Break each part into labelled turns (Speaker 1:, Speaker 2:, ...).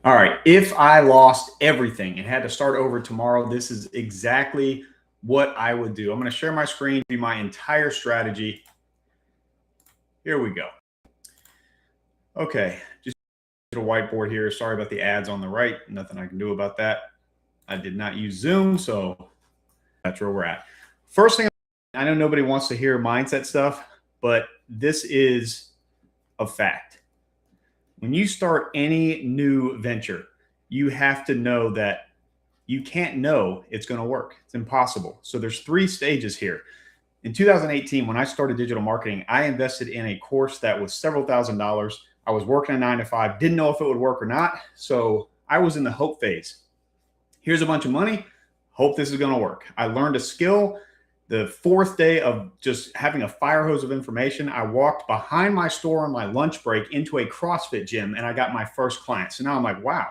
Speaker 1: All right. If I lost everything and had to start over tomorrow, this is exactly what I would do. I'm going to share my screen, do my entire strategy. Here we go. Okay. Just a whiteboard here. Sorry about the ads on the right. Nothing I can do about that. I did not use Zoom, so that's where we're at. First thing, I know nobody wants to hear mindset stuff, but this is a fact. When you start any new venture, you have to know that you can't know it's going to work. It's impossible. So there's 3 stages here. In 2018, when I started digital marketing, I invested in a course that was several $1,000s. I was working a 9 to 5, didn't know if it would work or not. So I was in the hope phase. Here's a bunch of money. Hope this is going to work. I learned a skill. The 4th day of just having a fire hose of information, I walked behind my store on my lunch break into a CrossFit gym and I got my first client. So now I'm like, wow,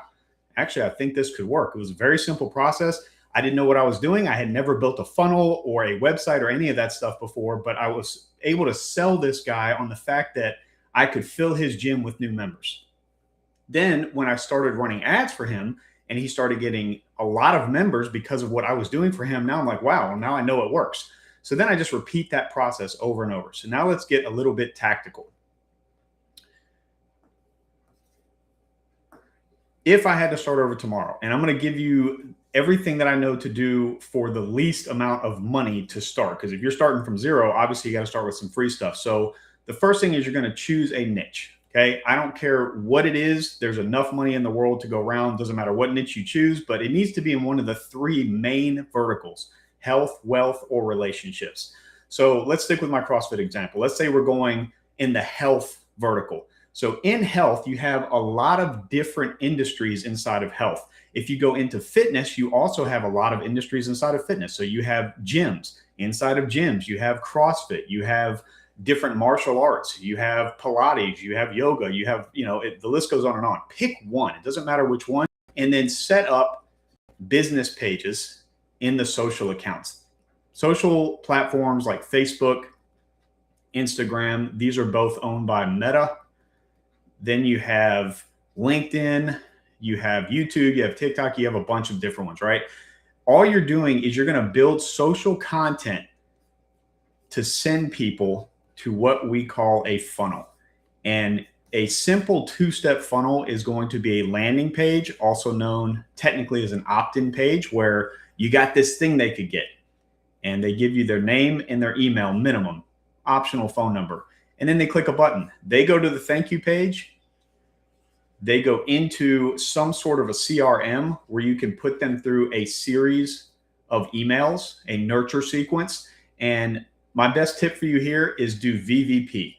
Speaker 1: actually, I think this could work. It was a very simple process. I didn't know what I was doing. I had never built a funnel or a website or any of that stuff before, but I was able to sell this guy on the fact that I could fill his gym with new members. Then when I started running ads for him and he started getting a lot of members because of what I was doing for him, now I'm like, wow, now I know it works. So then I just repeat that process over and over. So now let's get a little bit tactical. If I had to start over tomorrow, and I'm going to give you everything that I know to do for the least amount of money to start, because if you're starting from zero, obviously you got to start with some free stuff. So the first thing is you're going to choose a niche. Okay. I don't care what it is. There's enough money in the world to go around. Doesn't matter what niche you choose, but it needs to be in one of the 3 main verticals: health, wealth, or relationships. So let's stick with my CrossFit example. Let's say we're going in the health vertical. So in health, you have a lot of different industries inside of health. If you go into fitness, you also have a lot of industries inside of fitness. So you have gyms. Inside of gyms, you have CrossFit, you have different martial arts, you have Pilates, you have yoga, you have, the list goes on and on. Pick one. It doesn't matter which one. And then set up business pages in the social accounts. Social platforms like Facebook, Instagram, these are both owned by Meta. Then you have LinkedIn, you have YouTube, you have TikTok, you have a bunch of different ones, right? All you're doing is you're going to build social content to send people to what we call a funnel. And a simple 2-step funnel is going to be a landing page, also known technically as an opt-in page, where you got this thing they could get. And they give you their name and their email minimum, optional phone number. And then they click a button. They go to the thank you page. They go into some sort of a CRM where you can put them through a series of emails, a nurture sequence. And my best tip for you here is do VVP.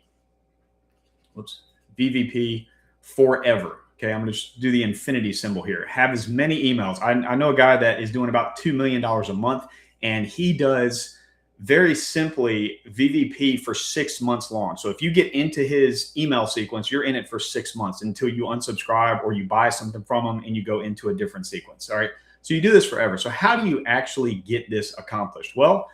Speaker 1: VVP forever. Okay, I'm going to just do the infinity symbol here. Have as many emails. I know a guy that is doing about $2 million a month, and he does very simply VVP for 6 months long. So if you get into his email sequence, you're in it for 6 months until you unsubscribe or you buy something from him and you go into a different sequence. All right. So you do this forever. So how do you actually get this accomplished? Well,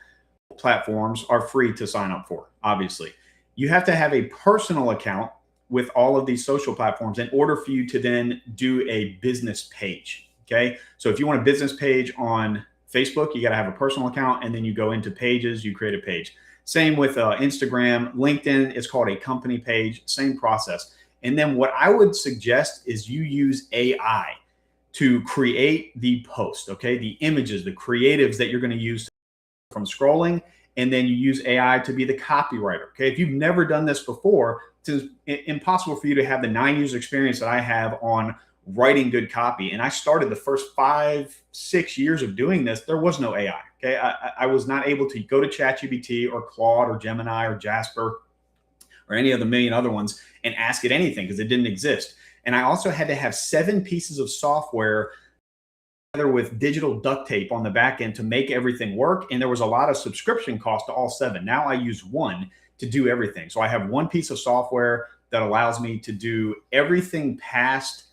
Speaker 1: platforms are free to sign up for, obviously. You have to have a personal account with all of these social platforms in order for you to then do a business page. Okay. So if you want a business page on Facebook, you got to have a personal account, and then you go into pages, you create a page. Same with Instagram, LinkedIn, it's called a company page, same process. And then what I would suggest is you use AI to create the post, okay? The images, the creatives that you're going to use from scrolling, and then you use AI to be the copywriter, okay? If you've never done this before, it's impossible for you to have the 9 years experience that I have on writing good copy. And I started the first 5-6 years of doing this. There was no AI. Okay. I was not able to go to ChatGPT or Claude or Gemini or Jasper or any of the million other ones and ask it anything because it didn't exist. And I also had to have 7 pieces of software together with digital duct tape on the back end to make everything work. And there was a lot of subscription cost to all 7. Now I use one to do everything. So I have one piece of software that allows me to do everything past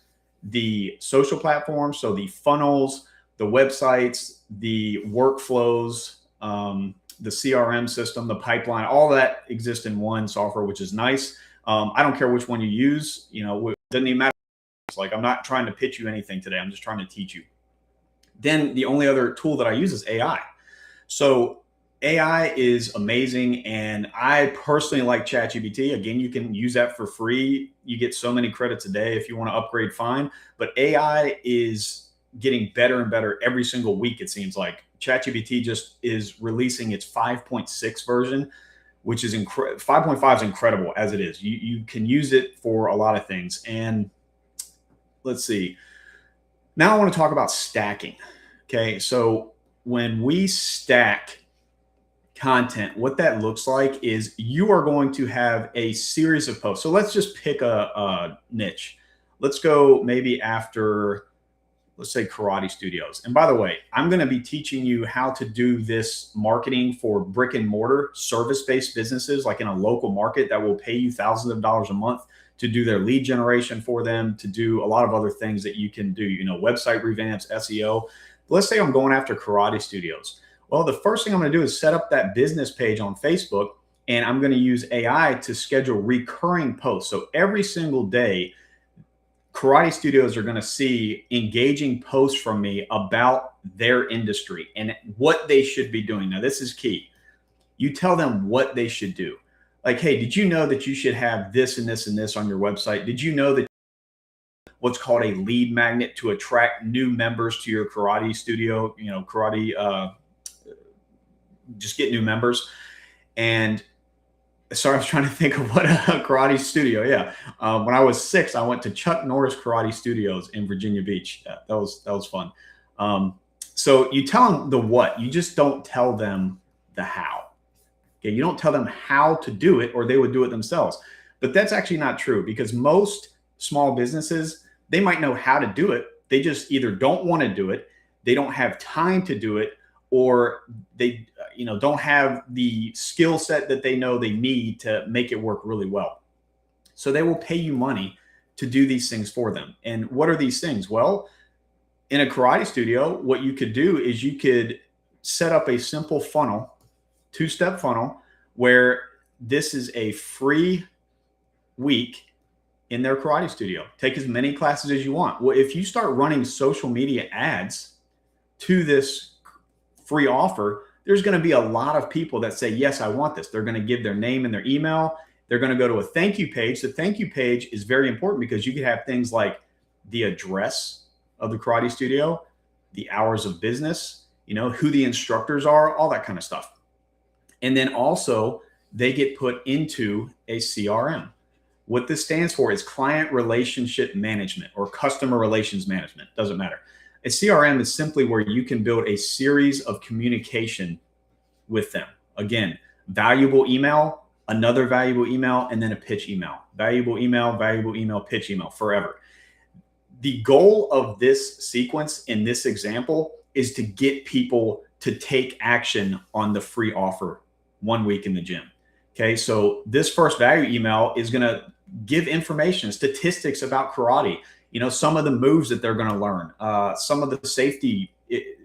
Speaker 1: the social platforms, so the funnels, the websites, the workflows, the CRM system, the pipeline, all that exists in one software, which is nice. I don't care which one you use. It doesn't even matter things. Like, I'm not trying to pitch you anything today. I'm just trying to teach you. Then the only other tool that I use is AI. So AI is amazing. And I personally like ChatGPT. Again, you can use that for free. You get so many credits a day. If you want to upgrade, fine. But AI is getting better and better every single week, it seems like. ChatGPT just is releasing its 5.6 version, which is 5.5 is incredible as it is. You can use it for a lot of things. And let's see. Now I want to talk about stacking. Okay. So when we stack content, what that looks like is you are going to have a series of posts. So let's just pick a niche. Let's go maybe after, let's say, karate studios. And by the way, I'm going to be teaching you how to do this marketing for brick and mortar service-based businesses, like in a local market that will pay you thousands of dollars a month to do their lead generation for them, to do a lot of other things that you can do, website revamps, SEO. Let's say I'm going after karate studios. Well, the first thing I'm going to do is set up that business page on Facebook, and I'm going to use AI to schedule recurring posts. So every single day, karate studios are going to see engaging posts from me about their industry and what they should be doing. Now, this is key. You tell them what they should do. Like, hey, did you know that you should have this and this and this on your website? Did you know that what's called a lead magnet to attract new members to your karate studio, just get new members? And sorry, I was trying to think of what a karate studio. Yeah. When I was 6, I went to Chuck Norris Karate Studios in Virginia Beach. Yeah, that was fun. So you tell them the what, you just don't tell them the how. Okay. You don't tell them how to do it, or they would do it themselves. But that's actually not true, because most small businesses, they might know how to do it. They just either don't want to do it, they don't have time to do it, or they don't have the skill set that they know they need to make it work really well. So they will pay you money to do these things for them. And what are these things? Well, in a karate studio, what you could do is you could set up a simple funnel, 2-step funnel, where this is a free week in their karate studio. Take as many classes as you want. Well, if you start running social media ads to this free offer, there's going to be a lot of people that say, yes, I want this. They're going to give their name and their email. They're going to go to a thank you page. The thank you page is very important, because you could have things like the address of the karate studio, the hours of business, who the instructors are, all that kind of stuff. And then also they get put into a CRM. What this stands for is client relationship management, or customer relations management. Doesn't matter. A CRM is simply where you can build a series of communication with them. Again, valuable email, another valuable email, and then a pitch email. Valuable email, pitch email, forever. The goal of this sequence in this example is to get people to take action on the free offer 1 week in the gym. Okay, so this first value email is going to give information, statistics about karate, some of the moves that they're going to learn, some of the safety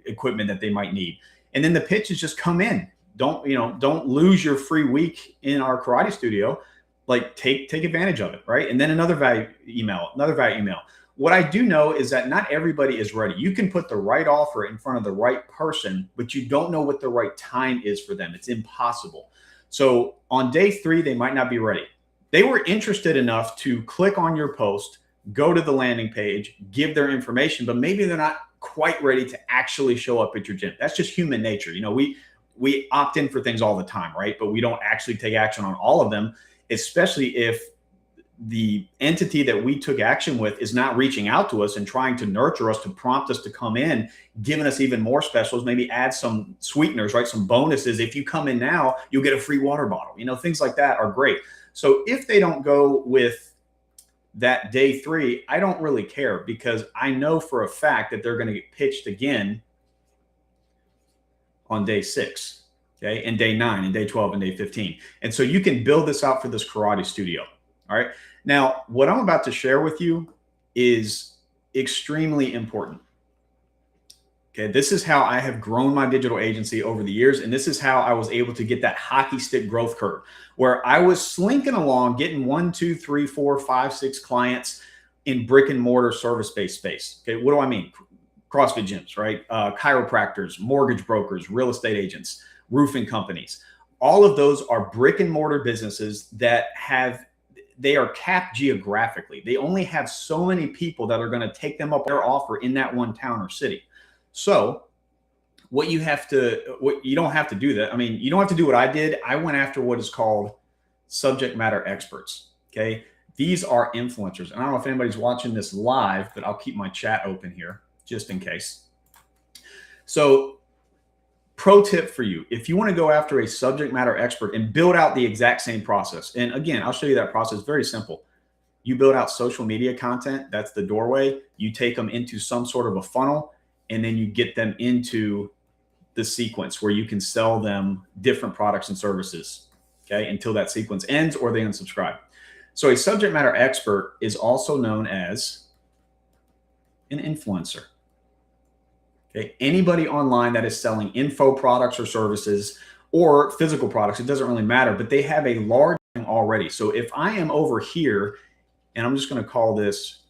Speaker 1: equipment that they might need. And then the pitch is just come in. Don't lose your free week in our karate studio. Like, take advantage of it, right? And then another value email. What I do know is that not everybody is ready. You can put the right offer in front of the right person, but you don't know what the right time is for them. It's impossible. So on day 3, they might not be ready. They were interested enough to click on your post, go to the landing page, give their information, but maybe they're not quite ready to actually show up at your gym. That's just human nature. We opt in for things all the time, right? But we don't actually take action on all of them, especially if the entity that we took action with is not reaching out to us and trying to nurture us, to prompt us to come in, giving us even more specials, maybe add some sweeteners, right? Some bonuses. If you come in now, you'll get a free water bottle. Things like that are great. So if they don't go with that day 3, I don't really care, because I know for a fact that they're going to get pitched again on day 6, okay, and day 9, and day 12, and day 15. And so you can build this out for this karate studio. All right. Now, what I'm about to share with you is extremely important. Okay. This is how I have grown my digital agency over the years. And this is how I was able to get that hockey stick growth curve, where I was slinking along, getting 1, 2, 3, 4, 5, 6 clients in brick and mortar service-based space. Okay, what do I mean? CrossFit gyms, right? Chiropractors, mortgage brokers, real estate agents, roofing companies. All of those are brick and mortar businesses that they are capped geographically. They only have so many people that are going to take them up their offer in that one town or city. So what you don't have to do that. I mean, you don't have to do what I did. I went after what is called subject matter experts. Okay. These are influencers. And I don't know if anybody's watching this live, but I'll keep my chat open here just in case. So, pro tip for you, if you want to go after a subject matter expert and build out the exact same process, and again, I'll show you that process. Very simple. You build out social media content. That's the doorway. You take them into some sort of a funnel, and then you get them into the sequence where you can sell them different products and services, okay, until that sequence ends or they unsubscribe. So a subject matter expert is also known as an influencer. Okay, anybody online that is selling info products or services or physical products, it doesn't really matter, but they have a large thing already. So if I am over here, and I'm just going to call this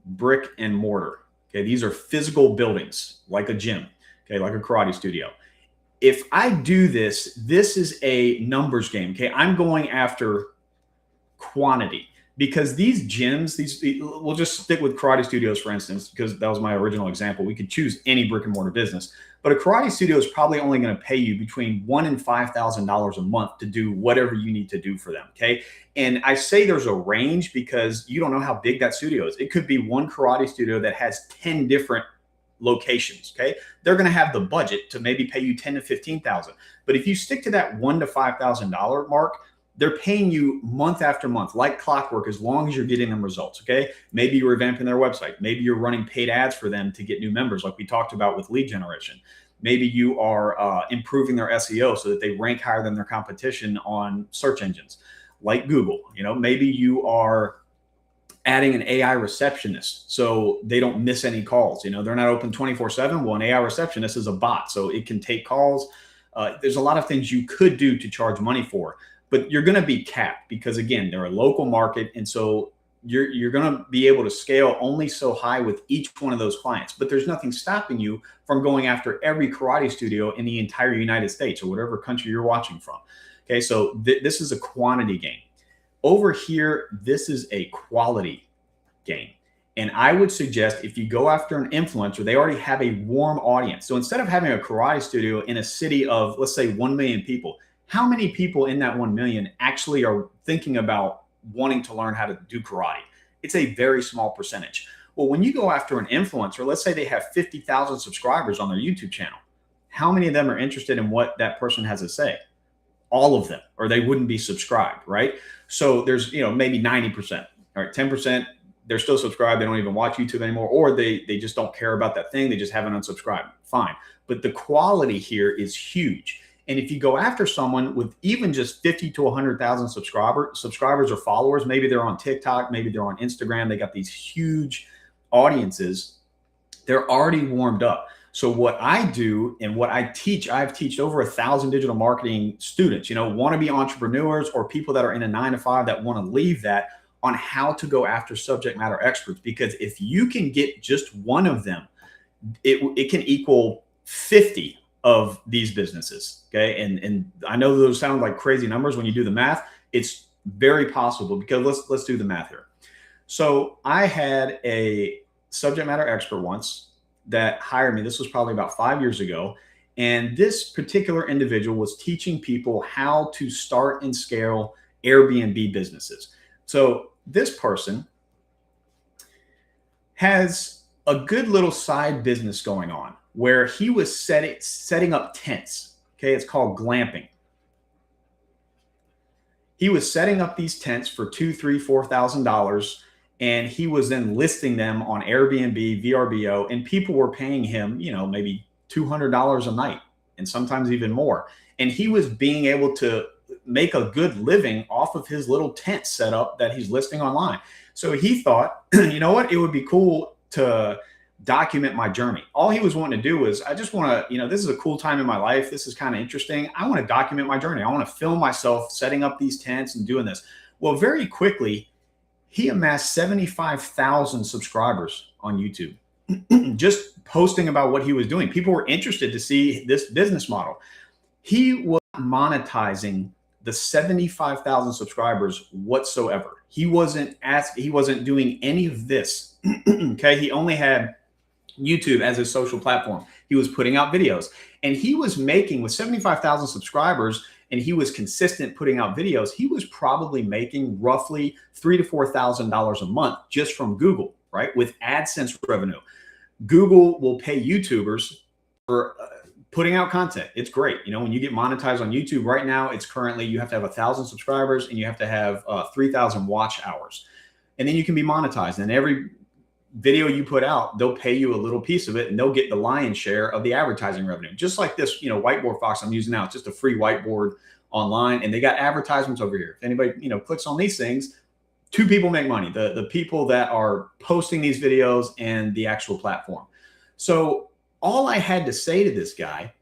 Speaker 1: brick and mortar. Okay, these are physical buildings like a gym, okay, like a karate studio. If I do this, this is a numbers game. Okay, I'm going after quantity. Because these gyms, we'll just stick with karate studios, for instance, because that was my original example. We could choose any brick and mortar business, but a karate studio is probably only going to pay you between $1,000 and $5,000 a month to do whatever you need to do for them. Okay. And I say there's a range because you don't know how big that studio is. It could be one karate studio that has 10 different locations. Okay. They're going to have the budget to maybe pay you 10 to 15,000. But if you stick to that $1,000 to $5,000 mark, they're paying you month after month, like clockwork, as long as you're getting them results. Okay. Maybe you're revamping their website. Maybe you're running paid ads for them to get new members, like we talked about with lead generation. Maybe you are improving their SEO so that they rank higher than their competition on search engines like Google. Maybe you are adding an AI receptionist so they don't miss any calls. They're not open 24/7. Well, an AI receptionist is a bot, so it can take calls. There's a lot of things you could do to charge money for. But you're going to be capped because, again, they're a local market. And so you're going to be able to scale only so high with each one of those clients. But there's nothing stopping you from going after every karate studio in the entire United States or whatever country you're watching from. Okay, so this is a quantity game. Over here, this is a quality game. And I would suggest if you go after an influencer, they already have a warm audience. So instead of having a karate studio in a city of, let's say, 1 million people, how many people in that 1 million actually are thinking about wanting to learn how to do karate? It's a very small percentage. Well, when you go after an influencer, let's say they have 50,000 subscribers on their YouTube channel. How many of them are interested in what that person has to say? All of them, or they wouldn't be subscribed, right? So there's, maybe 90%, all right, 10%, they're still subscribed. They don't even watch YouTube anymore, or they just don't care about that thing. They just haven't unsubscribed. Fine. But the quality here is huge. And if you go after someone with even just 50 to 100,000 subscribers or followers, maybe they're on TikTok, maybe they're on Instagram, they got these huge audiences, they're already warmed up. So what I do and what I teach, I've taught over 1,000 digital marketing students, wannabe entrepreneurs or people that are in a 9-to-5 that want to leave that, on how to go after subject matter experts. Because if you can get just one of them, it can equal 50 of these businesses. Okay. And I know those sound like crazy numbers when you do the math. It's very possible, because let's do the math here. So I had a subject matter expert once that hired me. This was probably about 5 years ago. And this particular individual was teaching people how to start and scale Airbnb businesses. So this person has a good little side business going on where he was setting up tents. Okay, it's called glamping. He was setting up these tents for $2,000, $3,000, $4,000, and he was then listing them on Airbnb, VRBO, and people were paying him, maybe $200 a night, and sometimes even more. And he was being able to make a good living off of his little tent setup that he's listing online. So he thought, you know what, it would be cool to document my journey. All he was wanting to do was, I just want to, this is a cool time in my life. This is kind of interesting. I want to document my journey. I want to film myself setting up these tents and doing this. Well, very quickly, He amassed 75,000 subscribers on YouTube, just posting about what he was doing. People were interested to see this business model. He was monetizing the 75,000 subscribers whatsoever. He wasn't doing any of this. Okay. He only had YouTube as his social platform. He was putting out videos, and he was making, with 75,000 subscribers, and he was consistent putting out videos, he was probably making roughly $3,000 to $4,000 a month just from Google, right? With AdSense revenue. Google will pay YouTubers for putting out content. It's great. You know, when you get monetized on YouTube right now, it's currently, you have to have 1,000 subscribers and you have to have 3,000 watch hours. And then you can be monetized. And every video you put out, they'll pay you a little piece of it, and they'll get the lion's share of the advertising revenue. Just like this, you know, whiteboard Fox I'm using now. It's just a free whiteboard online, and they got advertisements over here. If anybody, you know, clicks on these things, two people make money: the people that are posting these videos and the actual platform. So all I had to say to this guy,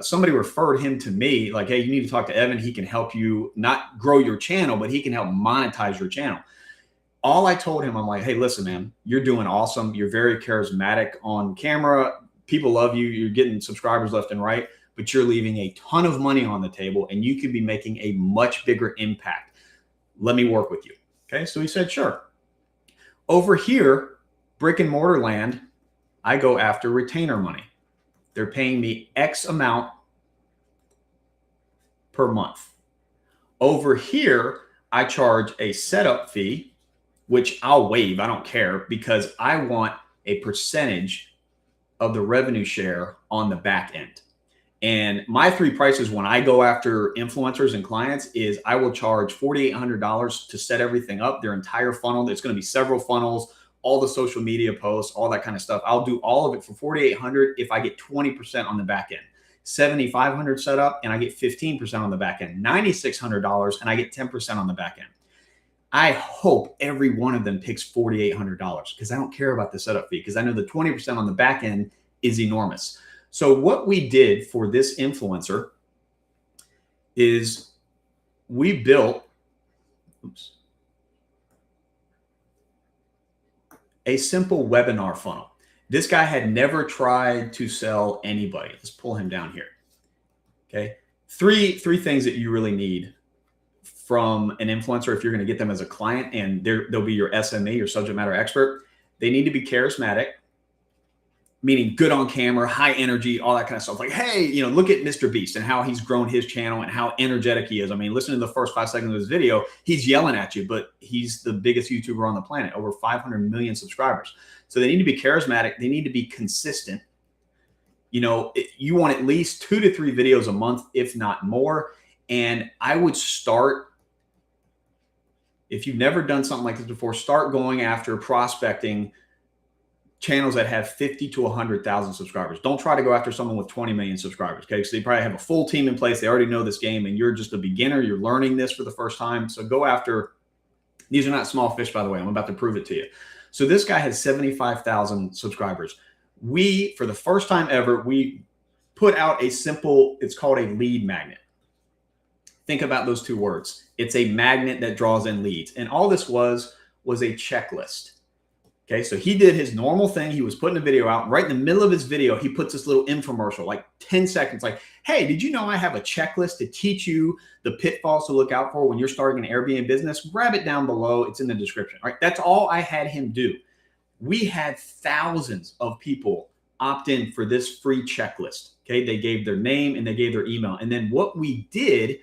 Speaker 1: somebody referred him to me, like, hey, you need to talk to Evan. He can help you not grow your channel, but he can help monetize your channel. All I told him, I'm like, hey, listen, man, you're doing awesome. You're very charismatic on camera. People love you. You're getting subscribers left and right, but you're leaving a ton of money on the table, and you could be making a much bigger impact. Let me work with you. Okay. So he said, sure. Over here, brick and mortar land, I go after retainer money. They're paying me X amount per month. Over here, I charge a setup fee, which I'll waive. I don't care, because I want a percentage of the revenue share on the back end. And my three prices when I go after influencers and clients is I will charge $4,800 to set everything up, their entire funnel. There's going to be several funnels, all the social media posts, all that kind of stuff. I'll do all of it for $4,800 if I get 20% on the back end. $7,500 set up and I get 15% on the back end. $9,600 and I get 10% on the back end. I hope every one of them picks $4,800, because I don't care about the setup fee, because I know the 20% on the back end is enormous. So what we did for this influencer is we built a simple webinar funnel. This guy had never tried to sell anybody. Let's pull him down here. Okay. Three things that you really need from an influencer if you're going to get them as a client, and they'll be your SME, your subject matter expert. They need to be charismatic, meaning good on camera, high energy, all that kind of stuff. Like, hey, you know, look at Mr. Beast and how he's grown his channel and how energetic he is. I mean, listen to the first 5 seconds of his video. He's yelling at you, but he's the biggest YouTuber on the planet, over 500 million subscribers. So they need to be charismatic. They need to be consistent. You know, you want at least 2 to 3 videos a month, if not more. And I would start, if you've never done something like this before, start going after prospecting channels that have 50 to 100,000 subscribers. Don't try to go after someone with 20 million subscribers. Okay. So they probably have a full team in place. They already know this game, and you're just a beginner. You're learning this for the first time. So go after, these are not small fish, by the way. I'm about to prove it to you. So this guy has 75,000 subscribers. We, for the first time ever, we put out a simple, it's called a lead magnet. Think about those two words. It's a magnet that draws in leads. And all this was a checklist. Okay, so he did his normal thing. He was putting a video out. Right in the middle of his video, he puts this little infomercial, like 10 seconds, like, hey, did you know I have a checklist to teach you the pitfalls to look out for when you're starting an Airbnb business? Grab it down below. It's in the description. All right, that's all I had him do. We had thousands of people opt in for this free checklist. Okay, they gave their name and they gave their email. And then what we did,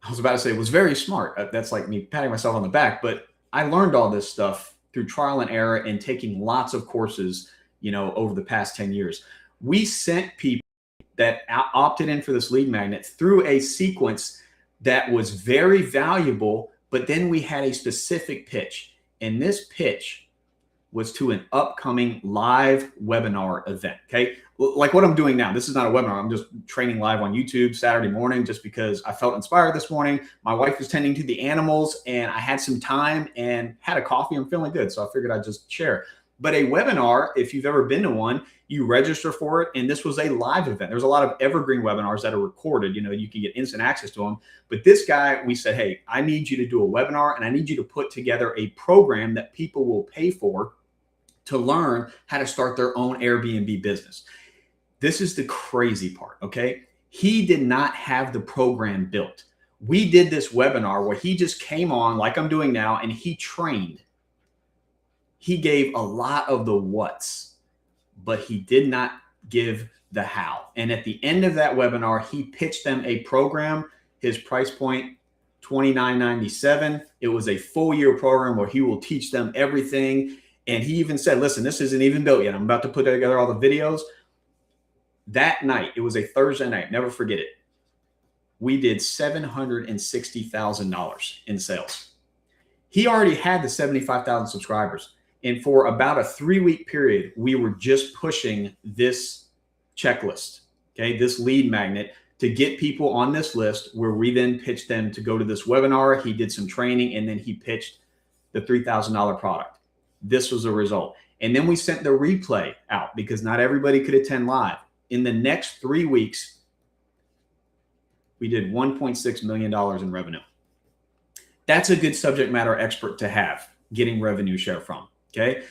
Speaker 1: I was about to say, it was very smart. That's like me patting myself on the back, but I learned all this stuff through trial and error and taking lots of courses, you know, over the past 10 years. We sent people that opted in for this lead magnet through a sequence that was very valuable, but then we had a specific pitch. And this pitch was to an upcoming live webinar event. Okay. Like what I'm doing now. This is not a webinar. I'm just training live on YouTube Saturday morning just because I felt inspired this morning. My wife was tending to the animals and I had some time and had a coffee. I'm feeling good. So I figured I'd just share. But a webinar, if you've ever been to one, you register for it. And this was a live event. There's a lot of evergreen webinars that are recorded. You can get instant access to them. But this guy, we said, hey, I need you to do a webinar and I need you to put together a program that people will pay for to learn how to start their own Airbnb business. This is the crazy part, okay? He did not have the program built. We did this webinar where he just came on like I'm doing now and he trained. He gave a lot of the what's, but he did not give the how. And at the end of that webinar, he pitched them a program. His price point, $29.97. It was a full year program where he will teach them everything. And he even said, listen, this isn't even built yet. I'm about to put together all the videos. That night, it was a Thursday night, never forget it. We did $760,000 in sales. He already had the 75,000 subscribers. And for about a 3-week period, we were just pushing this checklist, okay, this lead magnet to get people on this list where we then pitched them to go to this webinar. He did some training and then he pitched the $3,000 product. This was the result. And then we sent the replay out because not everybody could attend live. In the next 3 weeks, we did $1.6 million in revenue. That's a good subject matter expert to have getting revenue share from. Okay.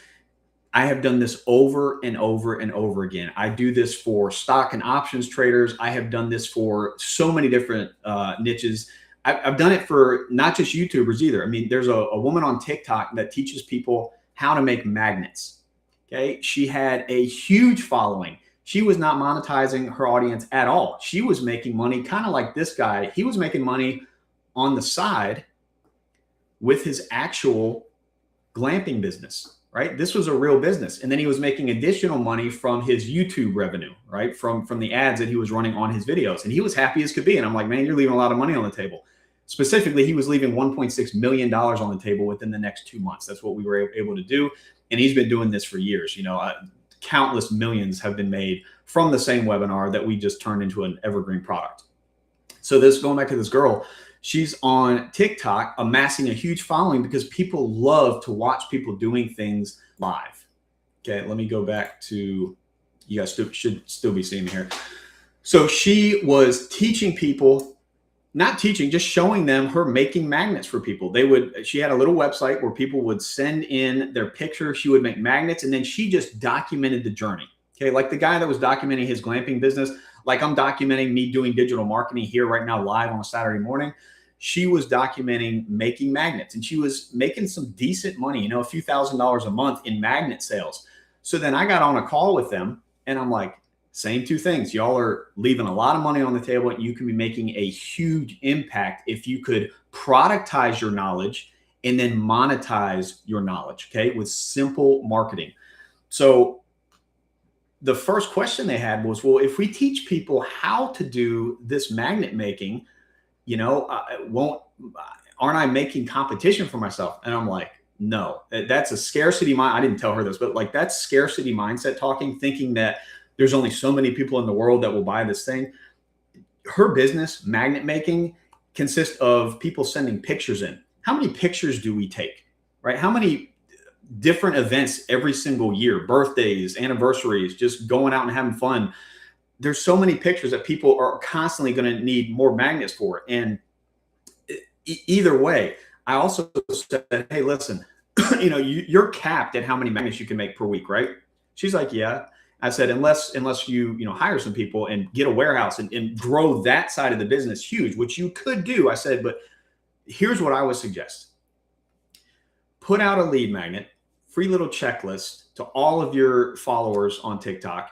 Speaker 1: I have done this over and over and over again. I do this for stock and options traders. I have done this for so many different niches. I've done it for not just YouTubers either. I mean, there's a woman on TikTok that teaches people how to make magnets. Okay. She had a huge following. She was not monetizing her audience at all. She was making money kind of like this guy. He was making money on the side with his actual glamping business, right? This was a real business. And then he was making additional money from his YouTube revenue, right? From the ads that he was running on his videos. And he was happy as could be. And I'm like, man, you're leaving a lot of money on the table. Specifically, he was leaving $1.6 million on the table within the next 2 months. That's what we were able to do. And he's been doing this for years. Countless millions have been made from the same webinar that we just turned into an evergreen product. So going back to this girl, she's on TikTok amassing a huge following because people love to watch people doing things live. Okay, let me go back to, you guys should still be seeing me here. So she was teaching people, not teaching, just showing them her making magnets for people. She had a little website where people would send in their picture. She would make magnets and then she just documented the journey. Okay, like the guy that was documenting his glamping business, like I'm documenting me doing digital marketing here right now live on a Saturday morning. She was documenting making magnets and she was making some decent money, a few $1,000s a month in magnet sales. So then I got on a call with them and I'm like, same two things. Y'all are leaving a lot of money on the table and you can be making a huge impact if you could productize your knowledge and then monetize your knowledge, okay, with simple marketing. So the first question they had was, well, if we teach people how to do this magnet making, aren't I making competition for myself? And I'm like, no, that's a scarcity mind. I didn't tell her this, but like that's scarcity mindset talking, thinking that there's only so many people in the world that will buy this thing. Her business, magnet making, consists of people sending pictures in. How many pictures do we take, right? How many different events every single year, birthdays, anniversaries, just going out and having fun. There's so many pictures that people are constantly going to need more magnets for. And either way, I also said, hey, listen, you're capped at how many magnets you can make per week, right? She's like, yeah. I said, unless you hire some people and get a warehouse and grow that side of the business huge, which you could do. I said, but here's what I would suggest. Put out a lead magnet, free little checklist to all of your followers on TikTok.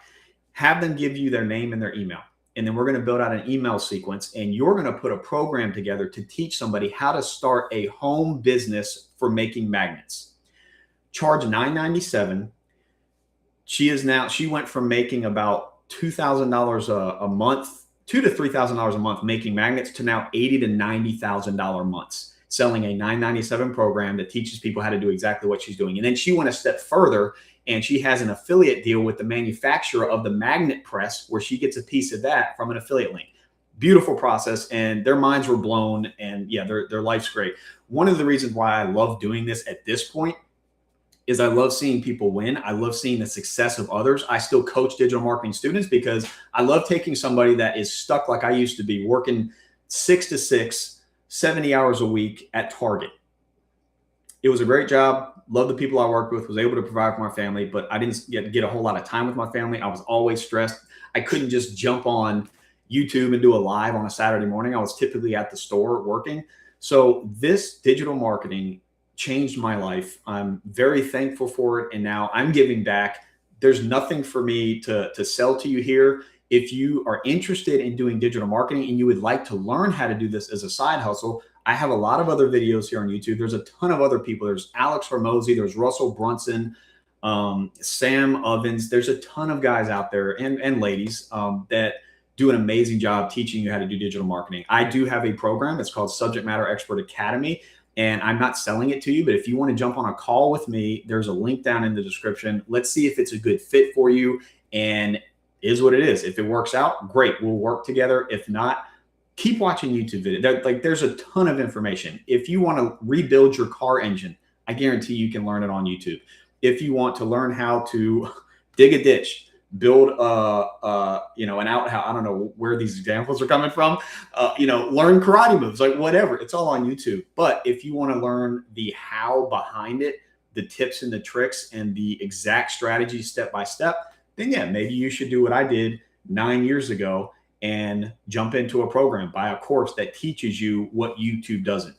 Speaker 1: Have them give you their name and their email. And then we're going to build out an email sequence and you're going to put a program together to teach somebody how to start a home business for making magnets. Charge $9.97. She went from making about $2,000 a month, $2,000 to $3,000 a month making magnets to now $80,000 to $90,000 months, selling a $9.97 program that teaches people how to do exactly what she's doing. And then she went a step further and she has an affiliate deal with the manufacturer of the magnet press where she gets a piece of that from an affiliate link. Beautiful process, and their minds were blown, and yeah, their life's great. One of the reasons why I love doing this at this point is I love seeing people win. I love seeing the success of others. I still coach digital marketing students because I love taking somebody that is stuck like I used to be, working 6 to 6, 70 hours a week at Target. It was a great job. Loved the people I worked with, was able to provide for my family, but I didn't get a whole lot of time with my family. I was always stressed. I couldn't just jump on YouTube and do a live on a Saturday morning. I was typically at the store working. So this digital marketing changed my life. I'm very thankful for it. And now I'm giving back. There's nothing for me to sell to you here. If you are interested in doing digital marketing and you would like to learn how to do this as a side hustle, I have a lot of other videos here on YouTube. There's a ton of other people. There's Alex Hormozi, there's Russell Brunson, Sam Ovens. There's a ton of guys out there and ladies that do an amazing job teaching you how to do digital marketing. I do have a program. It's called Subject Matter Expert Academy, and I'm not selling it to you, but if you want to jump on a call with me, there's a link down in the description. Let's see if it's a good fit for you, and is what it is. If it works out, great. We'll work together. If not, keep watching YouTube videos. There's a ton of information. If you want to rebuild your car engine, I guarantee you can learn it on YouTube. If you want to learn how to dig a ditch, build an outhouse, I don't know where these examples are coming from, learn karate moves, like whatever, it's all on YouTube. But if you want to learn the how behind it, the tips and the tricks and the exact strategy step by step, then yeah, maybe you should do what I did 9 years ago and jump into a program, buy a course that teaches you what YouTube doesn't.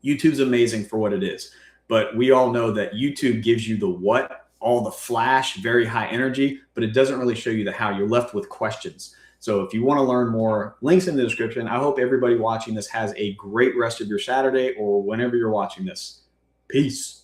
Speaker 1: YouTube's amazing for what it is, but we all know that YouTube gives you the what, all the flash, very high energy, but it doesn't really show you the how. You're left with questions. So if you want to learn more, links in the description. I hope everybody watching this has a great rest of your Saturday or whenever you're watching this. Peace.